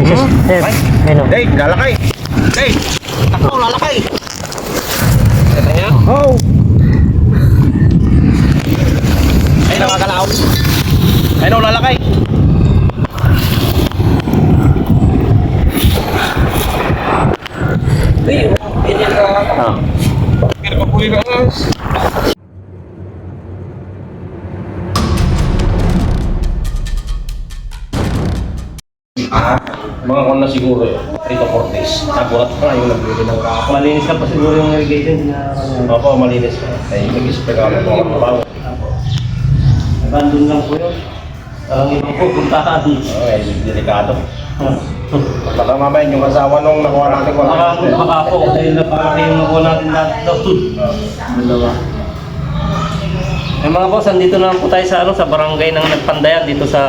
Sir, ano? Hey, lalakay! Hey! Ako, lalakay! Ito niya? Oh! Ay, nakakalaw! Ay, no, lalakay! Hey, ganyan ka! Ah. Kira ka puwi ka, mga kon na siguro yun. 3 to 4 days. Nagulat pa yung nagbili ng kakapal. Malinis ka pa siguro yung irrigation na Opo, malinis pa. Ay, nag-spray ka ako ng mabaho. abandon lang po yun. Ang ibang pupuntahan. Okay, delikado. Baka mamaya yung asawa nung nakuha natin Baka po, dahil napakaki yung nakuha natin doon. Dalawa. Eh mga boss, andito na po tayo sa barangay ng Nagpandayan dito sa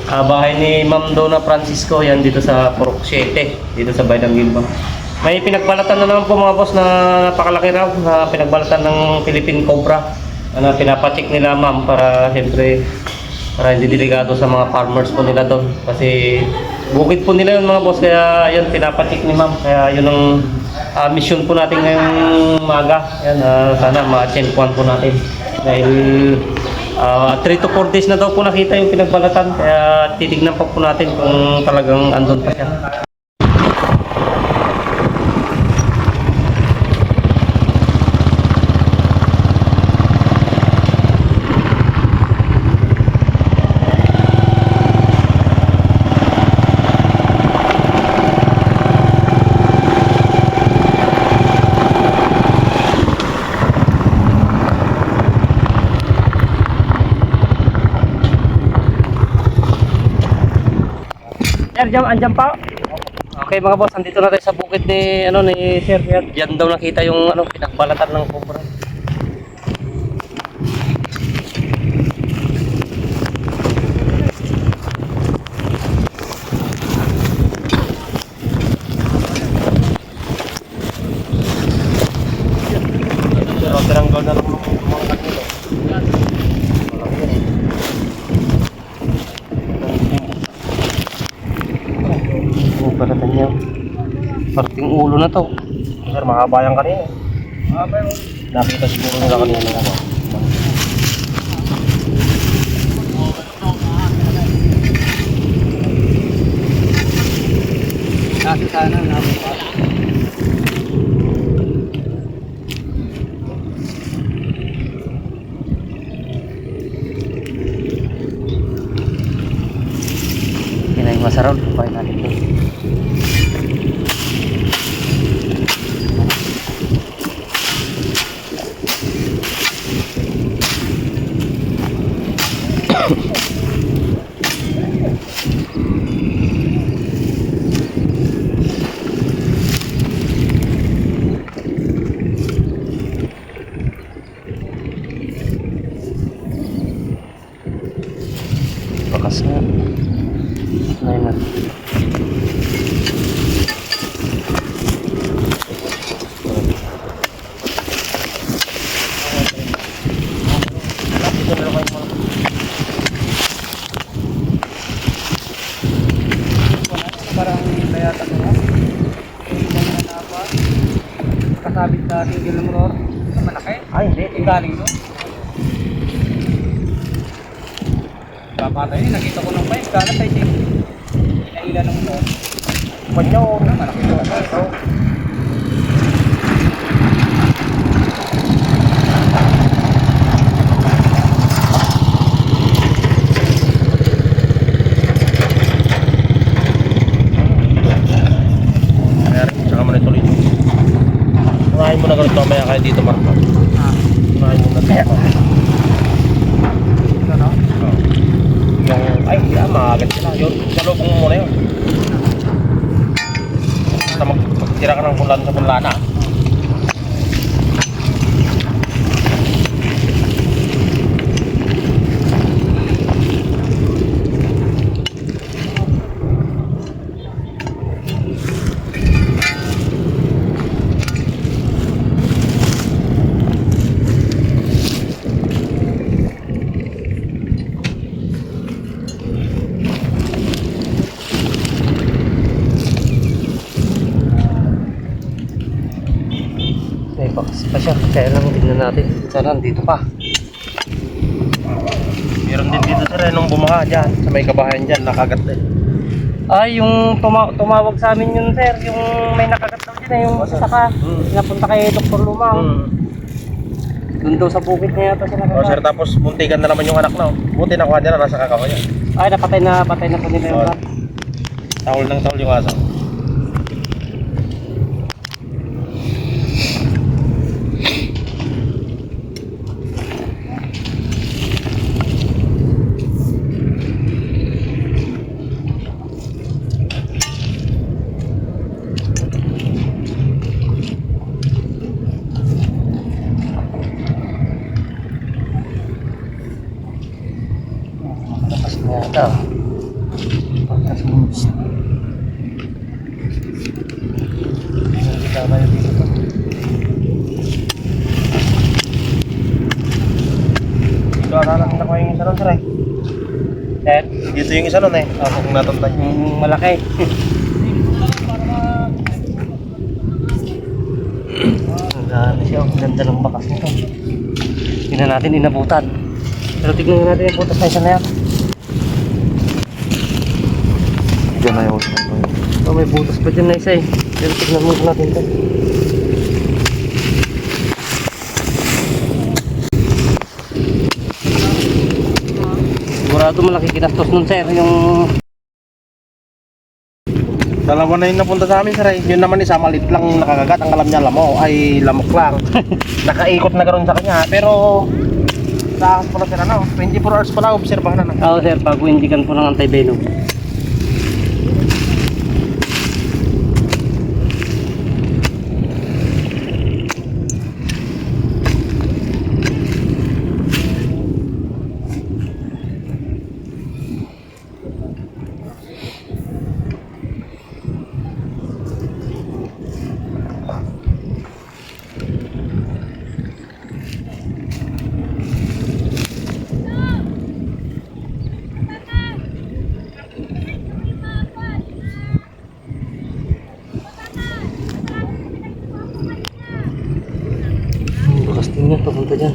bahay ni Ma'am Donna Francisco, yan dito sa Purok 7, dito sa Baydang Gilbang. May pinagbalatan na naman po mga boss na napakalaki raw, na pinagbalatan ng Philippine Cobra na pinapacheck nila ma'am para siyempre para hindi delikado sa mga farmers po nila doon. Kasi bukid po nila yun mga boss, kaya yun pinapacheck ni ma'am. Kaya yun ang mission po natin ngayong umaga. Yan, sana ma-checkpuan po natin. Dahil 3 to 4 days na daw po nakita yung pinagbalatan, kaya titignan pa po natin kung talagang andun pa siya. Sir, andyan pa. Okay mga boss, andito na tayo sa bukid ni ni Sir. Diyan daw nakita yung pinagbalatan ng cobra. Pero tinanggal na lang mga kanilo. Balatan niya. Parting ulo na to. Sir, mahaba yan kanina. Mahaba yung... Nakita siguro nila kanina ng ano. Kasi sana napapala. Yan na yung masarap. Buhay natin ito. Bakas nga. Ngayon na. Parang bayatan na lang. Kasabit sa tingil ng roar. Malaki? Ay, hindi. Galing doon. Papatay, nakita ko ng bike. Kala tayo siya. Naila ng roar. Panyo! Malaki doon. Tsaka mo na ituloy. Unahin mo na ganito mamaya kayo dito, Marco. Unahin mo na dito. Ano? Yung, ay, maagat sila. Yun, salubong mo na yun. Basta magtira ka ng bulan sa bulana. pa siya. Kaya lang tignan natin. Sana dito pa. Meron din dito sir, nung bumaha dyan, sa may kabahayan dyan, nakagat din. Ay, yung tumawag sa amin yun, sir. Yung may nakagat daw dyan, yung saka. Napunta kay Dr. Lumang. Doon daw sa bukid niya yata siya Oh nakagat. sir, tapos muntikan na naman yung anak na. Buti nakuha niya na, nasa kakawa niya. Ay, patay na po nila yung rat. Tahol ng tahol yung aso. Lapas na yata. Pagkas mo. Hindi tama yung dito. Dito ata lang nakuha yung isa nun sir eh. Sir, Dito yung isa nun eh, ako kung natuntan niya. yung malaki. Ang ganda siya. Ang ganda ng bakas nito. Tingnan natin, inabutan. Pero tignan natin yung butas na isa na yan. Diyan na yung isa. Oh, may butas pa dyan na isa eh. Pero tignan mo natin ito. Sigurado malaki kinastos nun, sir. Yung Dalawa na yung napunta sa amin sir eh. Yun naman isa, malit lang nakakagat. Ang alam niya lamo ay lamok lang. Nakaikot na ganoon sa kanya. Pero sa ahas pala sir ano, 24 hours pala obserbahan na. Oo, sir, bago indikan po ng anti-venom. Bakas din yan, papunta dyan.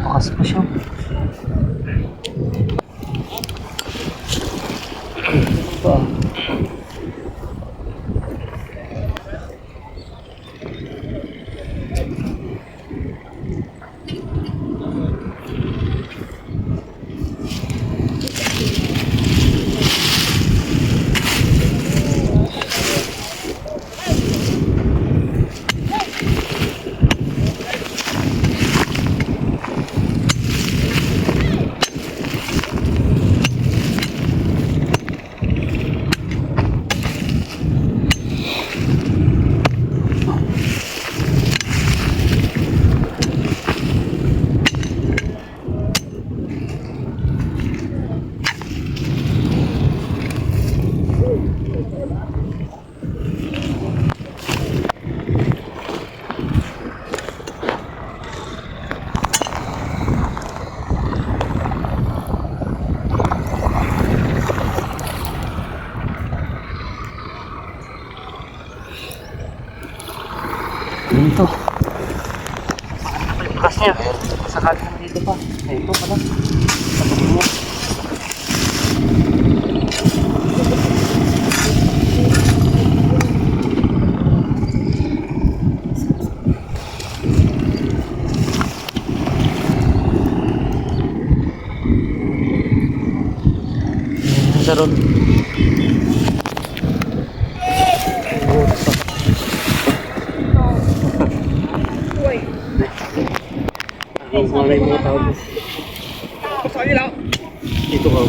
Bakas pa siya. Ito. Dito. Bukas niya. Sakali dito pa. Ito pala. Patuloy mo. Sa banda ron. Ang mga mga tao. Dito ka.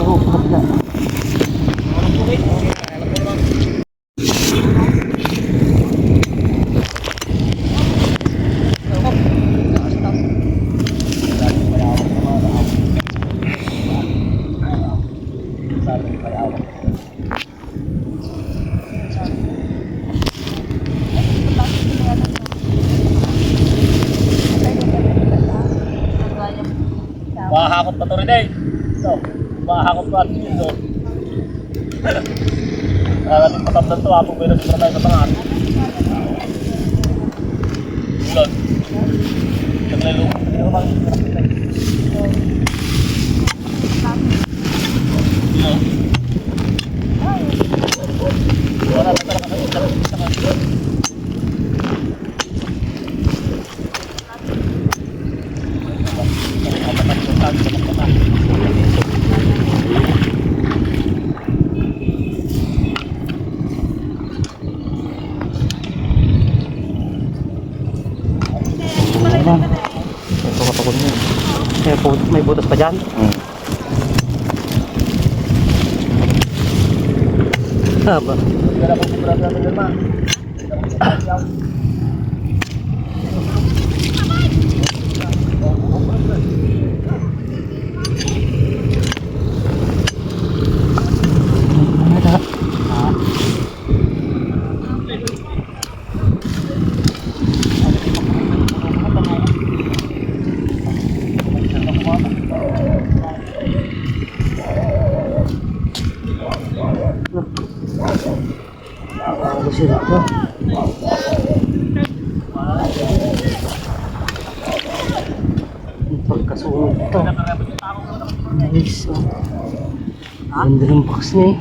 Oh, kapila. Mahakot pa to rin eh. So, mahakot pa rin yun. Nakakating patamdan to, hapong may nagsimula tayo sa tangan. Ulod. Naglalo. Wala na talaga kayo. Ito kapagod mo. May butas pa dyan. Haba. Wala pong sigurado natin dyan, ma. Ano sila ito? Pagkasunog ito. Nice. Ganda ng box niya eh.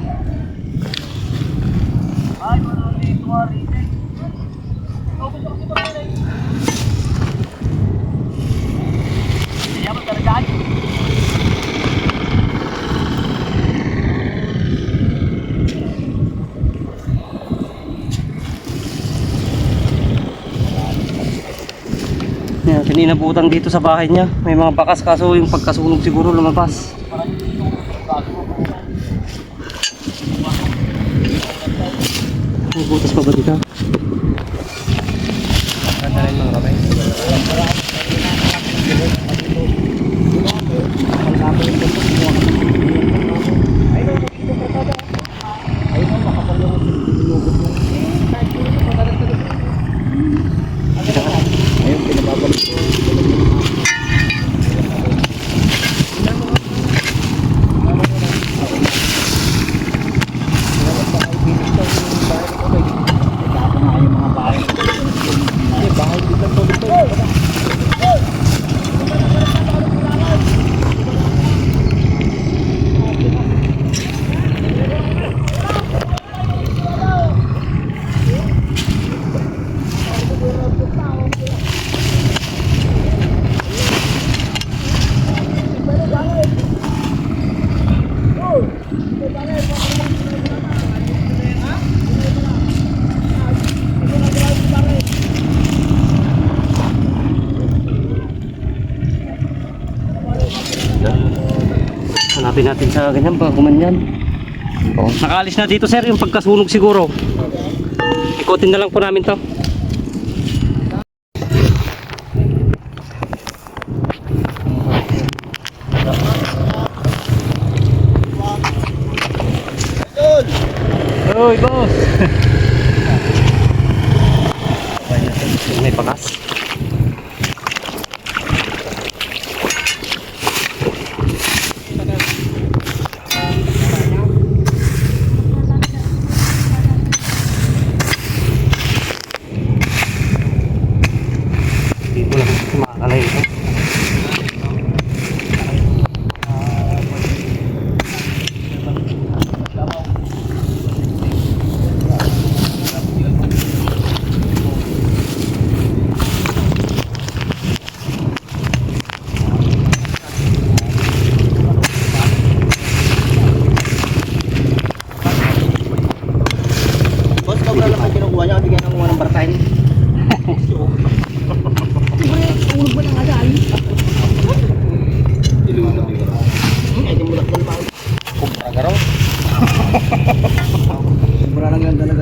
Yan, pininabutan dito sa bahay niya. May mga bakas kaso yung pagkasunog siguro lumabas. May butas pa ba dito? Ganda rin mga kamay. Ayun, pinababalik ko. Hanapin natin sa ganyan ba, kumanyan. Nakaalis na dito sir, yung pagkasunog siguro. Ikutin na lang po namin to. Oy boss! May pakas. Dito lang makakalay ito.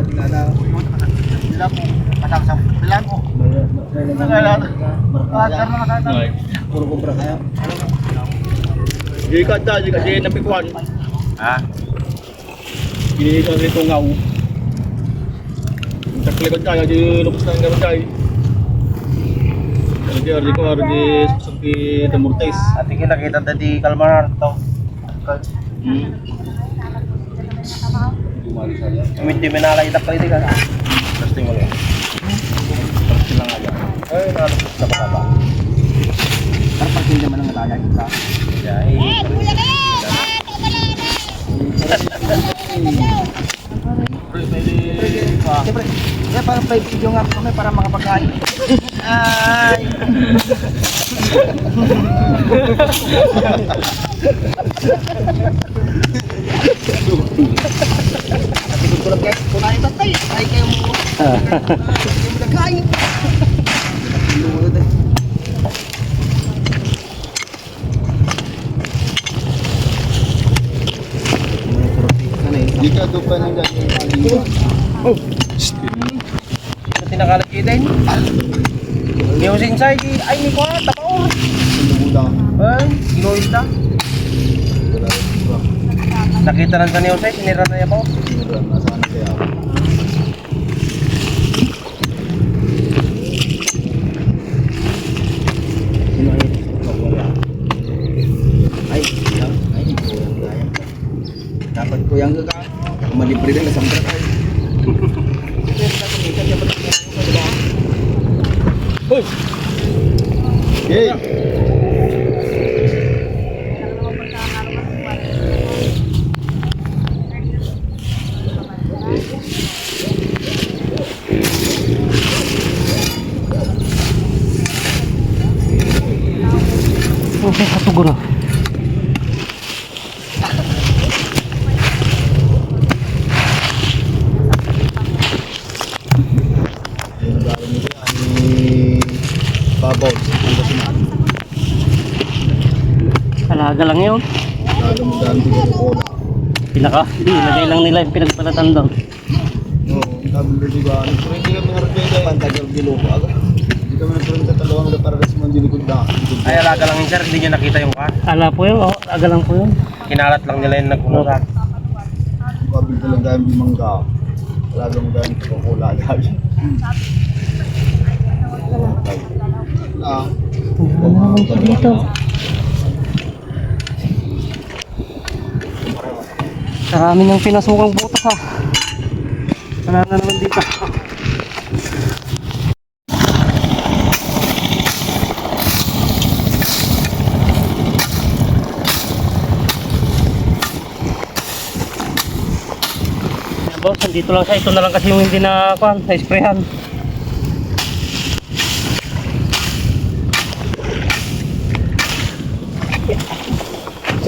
Bilang mo. Kasama sa bilang mo. Puro kubra kaya. Di ka da, di ka di napikuan. Ha? Di ka rito ngaw. Taklikan tayo, di lupos na ang gano'n tayo. Di ko di sabi Demortes. Ati kinakita tadi Kalmar to. Hindi menalay itak pala ka. Testing mo lang. Testing lang aja. Eh, nalapos na ba? Para hindi man ang nataya kita. Siyempre, kaya parang play video nga kami para makapagkain. Ay! Natigod ko lang kayo, kunain tatay. Ay kayo mo. Hindi mo nagkain. Lulod eh. Di ka doon pa nang gano'n. Ito tinakalat kita ini. Niyusin sa ay ni ko tapaw. Ay, ginuis na. Nakita lang sa niyusin, sinira na niya po. Nasaan kaya? Dapat ko yang gaga. Malibre din sa mga tayo. Hoy! Hey! Okay, katugo na. Babaw, ang basinan. Alaga lang yun. Lalong daan di ko na. Ilagay lang nila yung pinagpalatan doon. Oo, sabi ko di ba? Pero hindi kami narating kayo. Pantagal bilupo agad. Hindi kami nagkaroon sa talawang na para kasi mandinikod na. Ay alaga lang yun sir, hindi niya nakita yung kan. Ala po yun, aga lang po yun. Kinalat lang nila yung nagkunusan. Babil talaga yung bimangga. Talagang dahil ko kula dahil. Ano naman po dito? Marami ng pinasukang butas ha. Wala na naman dito. Boss, dito lang siya. Ito na lang kasi yung hindi na sprayhan.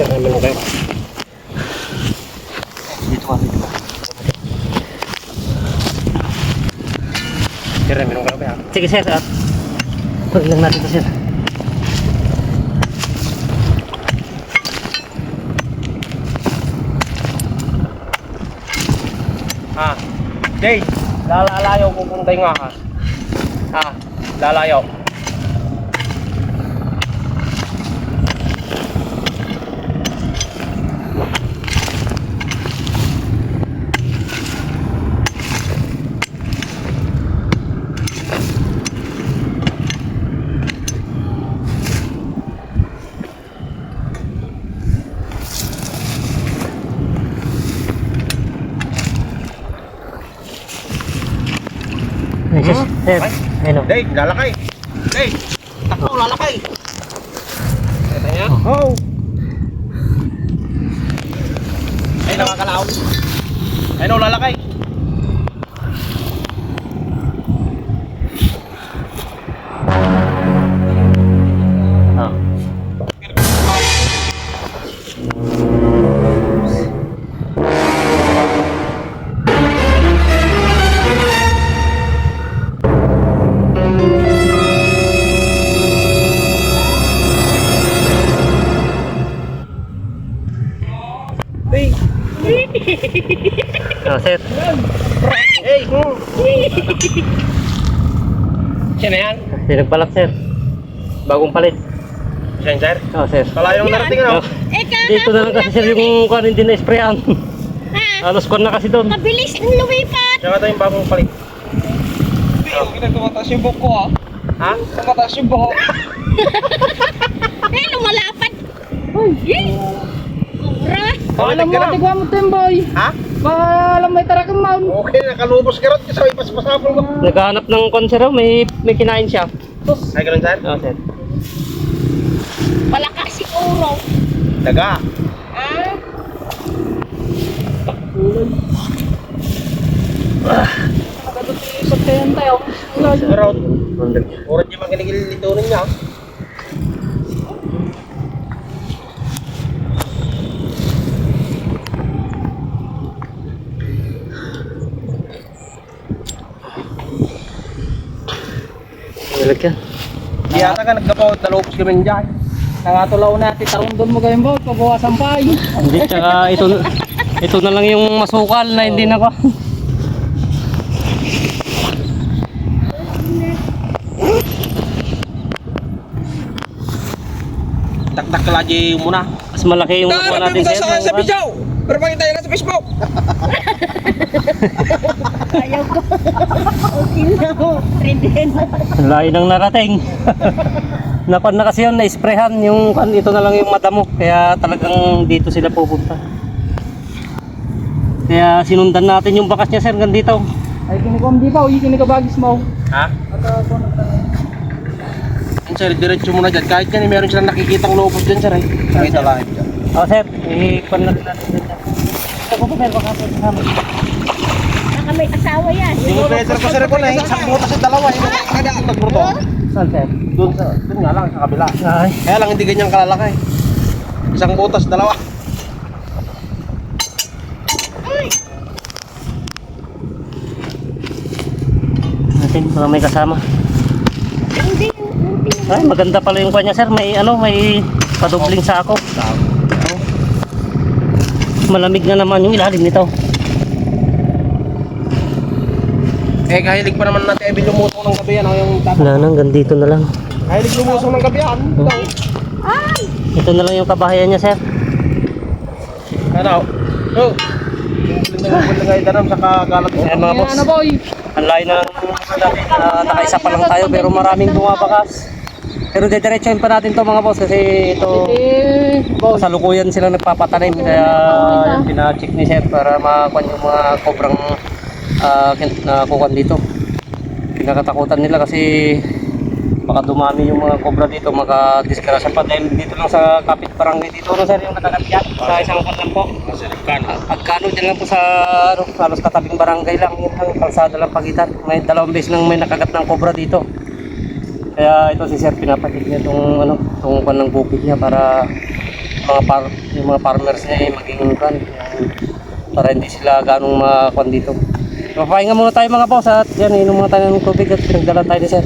Diyan namin mo kayo. Dito ka, dito ka. Sir, meron kayo ba? Sige sir, pag lang natin ito sir. Ha. Day, lalalayaw pupuntay nga ha. Ha, lalayaw. Sir, ayun o. Day, lalakay. Day, takbo, lalakay. Ito niya? Oh. Ay, nakakalaon. Ay, no, lalakay. Ah. Day, Oh, sir. hey, Siya na yan? Pinagbalak sir. Bagong palit. Siya yan, sir? Oo sir. Kalayong narating ano? Dito na lang kasi sir yung kuhan hindi na sprayan. Halos kuhan na kasi doon. Mabilis lumipat. Siya nga tayo yung bagong palit. Tumataas yung buhok ko ha. Ha? Tumataas yung buhok. Eh, lumalapad. Uy, Sobra. Alam mo, tigwa mo temboy. Ha? Alam may tarakang ma'am. Okay, nakalubos ka rin kasi may paspasapol ko. Naghahanap ng kuhan sir, may kinain siya. Ay, ganun, sir? Oo sir. Malakas si Uro. Daga. Ah, Saktayan tayo. Pero, oras yung mga kinigilito niya. Galag yan. Di ata ka nagkapaw, talupos kami dyan. Nangatulaw natin tarong doon mo kayong bawat pabawasan pa eh. Hindi, tsaka ito na lang yung masukal na hindi na ko. Taktak ka lagi muna. Mas malaki yung kuha natin sir. Sa video! Pero pakita yun sa Facebook! ayaw ko. Okay na ho. Ready na. Layo nang narating. Napan na kasi yun, na-sprayhan yung ito na lang yung madamo. Kaya talagang dito sila pupunta. Kaya sinundan natin yung bakas niya sir hanggang dito. Ay kinikom di pa, kinikabagis mo. Ha? Yan sir, diretso muna dyan. Kahit yan, meron silang nakikitang lupos dyan sir. Nakita lang dyan. Oh sir, i-pan na rin natin dyan. Ito po sir, baka po kasama. Baka may asawa yan. Yung better ko sir ko na eh. Isang butas sa dalawa eh. Kada ang tagmurto. Saan sir? Doon nga lang, sa kabila. Ay, Kaya lang hindi ganyan kalalaki. Isang butas, dalawa. natin, baka may kasama. Hindi, hindi. Ay, maganda pala yung kanya sir, may may padubling sako. Malamig na naman yung ilalim nito. Eh, kahilig pa naman natin Ebi lumusong ng gabi yan. Yung tapos. Wala na, hanggang dito na lang. Kahilig lumusong ng gabi yan. Ay! Ito na lang yung kabahayan niya sir. Ano? Oh. Yung nga itanam sa kagalat ko. Ayan mga boss. Ano boy? Ang layo na natin, nakaisa pa lang tayo pero maraming bumabakas. Pero didiretsuhin pa natin to mga boss kasi ito Eh, boy. kasalukuyan sila nagpapatanim kaya pina-check ni sir para makuha yung mga kobrang nakukuha dito. Pinakatakutan nila kasi baka dumami yung mga kobra dito, makadiskrasya pa dahil dito lang sa kapit barangay dito no sir yung nakakapyat sa isang kan lang po. Pagkano dyan lang po sa halos katabing barangay lang, yun lang kalsada lang pagitan. May dalawang beses nang may nakagat ng kobra dito. Kaya ito si sir pinapatik niya itong itong kan ng bukid niya para yung mga farmers niya maging kan para hindi sila ganong makuan dito. Papahinga muna tayo mga boss at yan inom muna tayo ng tubig at pinagdala tayo ni sir.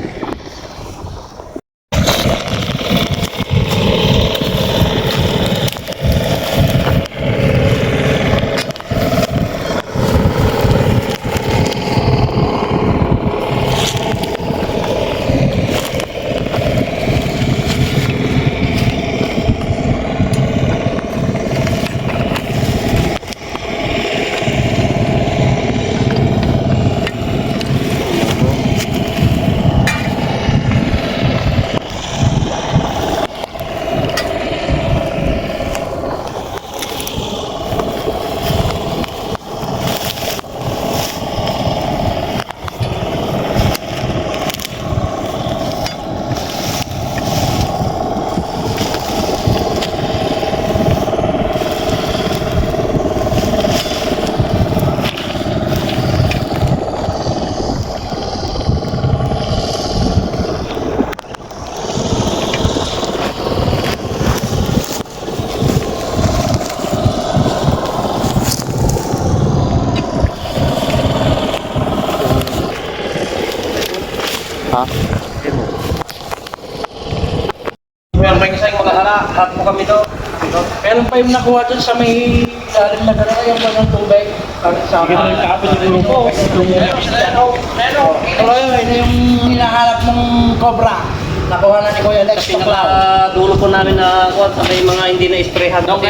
Ha? Meron pa yung isang makahara. Hat mo kami to. Meron pa yung nakuha dun sa may ilalim na gano'n yung ng tubig. Sa Sige, nagkakapit yung grupo. Tuloy, ito yung hinahanap ng cobra. Nakuha na ni Kuya Lex. Sa pinaka-dulo po namin na kuwan sa may mga hindi na-sprayhan. Doon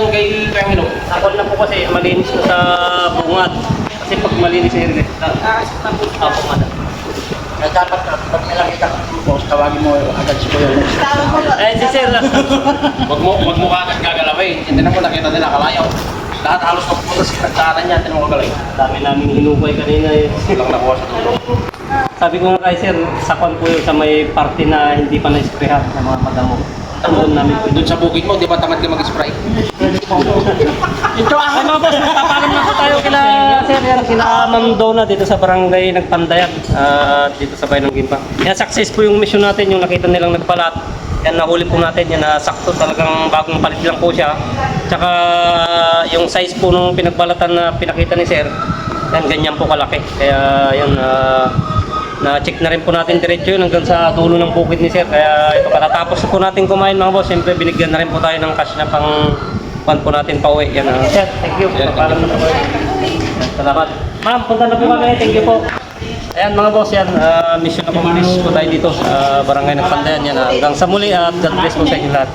kay Pangino. Nakon na po kasi malinis na sa bungad. Kasi pag malinis sa hirnet, bungad. Kaya dapat pag may nakita ka ng boss, tawagin mo agad si Kuya Lex. Eh, si Sir, Wag mo kagad gagalawin. Hindi na mo nakita nila kalayaw. Lahat halos magpunta sa kanan niya, tinong kagalay. dami namin hinukay kanina eh. Lang nakuha sa dulo. Sabi ko nga kay Sir, sakon po yun sa may party na hindi pa na-sprayhan ng mga madamo. Doon namin po. Doon sa bukid mo, di ba tamad ka mag-spray? Ito ako mga boss, papalam na po tayo kila Sir, yan, kila Ma'am Donna dito sa barangay Nagpandayan, dito sa bayan ng Gimpa. Yan, success po yung mission natin, yung nakita nilang nagpalat. Yan, nahuli po natin, yan, na sakto talagang bagong palit lang po siya. Tsaka yung size po nung pinagbalatan na pinakita ni Sir, yan, ganyan po kalaki. Kaya yan, na-check na rin po natin diretso yun hanggang sa dulo ng bukid ni Sir. Kaya ito, katatapos na po natin kumain mga boss, siyempre binigyan na rin po tayo ng cash na pang po natin pa uwi. Yan, Sir, thank you. Papalam na po. Salamat. Ma'am, punta na po kami. Thank you po. Ayan mga boss, yan, mission accomplished po tayo dito sa barangay Nagpandayan. Yan, hanggang sa muli at God bless po sa inyo lahat.